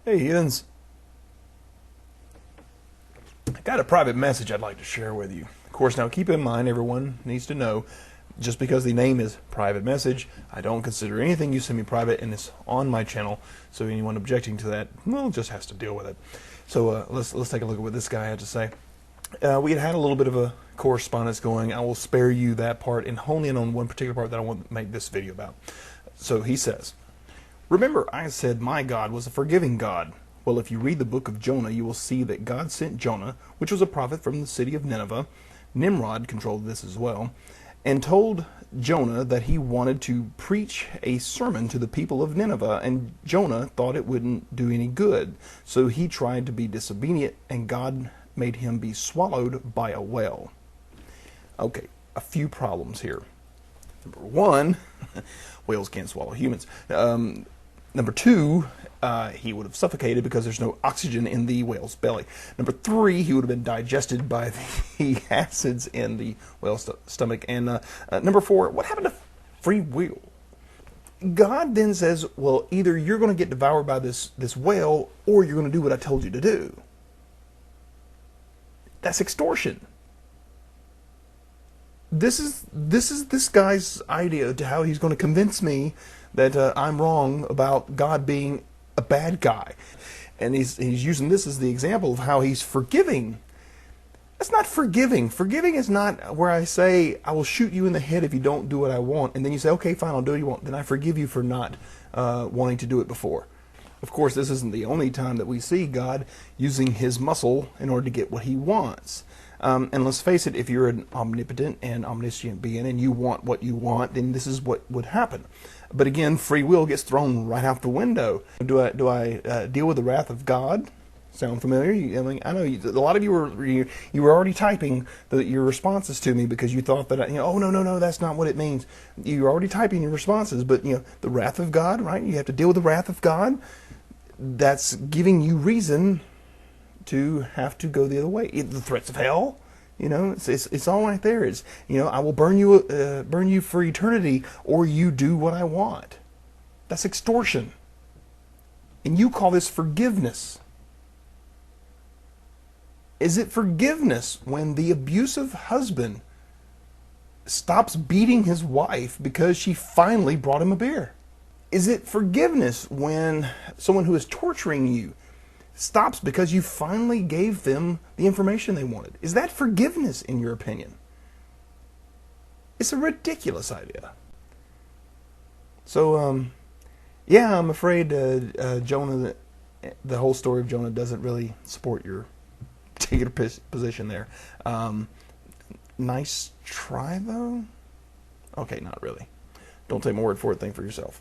Hey, heathens. I got a private message I'd like to share with you. Of course, now keep in mind, everyone needs to know, just because the name is private message, I don't consider anything you send me private, and it's on my channel. So anyone objecting to that, well, just has to deal with it. So let's take a look at what this guy had to say. We had a little bit of a correspondence going. I will spare you that part and hone in on one particular part that I want to make this video about. So he says, "Remember, I said my God was a forgiving God. Well, if you read the book of Jonah, you will see that God sent Jonah, which was a prophet from the city of Nineveh. Nimrod controlled this as well, and told Jonah that he wanted to preach a sermon to the people of Nineveh, and Jonah thought it wouldn't do any good. So he tried to be disobedient, and God made him be swallowed by a whale." Okay, a few problems here. Number one, whales can't swallow humans. Number two, he would have suffocated because there's no oxygen in the whale's belly. Number three, he would have been digested by the acids in the whale's stomach. And number four, what happened to free will? God then says, well, either you're going to get devoured by this whale, or you're going to do what I told you to do. That's extortion. This is this guy's idea to how he's going to convince me that I'm wrong about God being a bad guy, and he's using this as the example of how he's forgiving. That's not forgiving. Forgiving is not where I say I will shoot you in the head if you don't do what I want, and then you say, okay, fine, I'll do what you want. Then I forgive you for not wanting to do it before. Of course, this isn't the only time that we see God using his muscle in order to get what he wants. And let's face it, if you're an omnipotent and omniscient being and you want what you want, then this is what would happen. But again, free will gets thrown right out the window. Do I deal with the wrath of God? Sound familiar? I know a lot of you were already typing your responses to me because you thought that oh no, that's not what it means. You're already typing your responses, but the wrath of God, right? You have to deal with the wrath of God. That's giving you reason to have to go the other way. The threats of hell, it's all right there. It's I will burn you for eternity, or you do what I want. That's extortion, and you call this forgiveness. Is it forgiveness when the abusive husband stops beating his wife because she finally brought him a beer? Is it forgiveness when someone who is torturing you stops because you finally gave them the information they wanted? Is that forgiveness in your opinion? It's a ridiculous idea. So, yeah, I'm afraid Jonah, the whole story of Jonah doesn't really support your particular position there. Nice try, though? Okay, not really. Don't take my word for it. Think for yourself.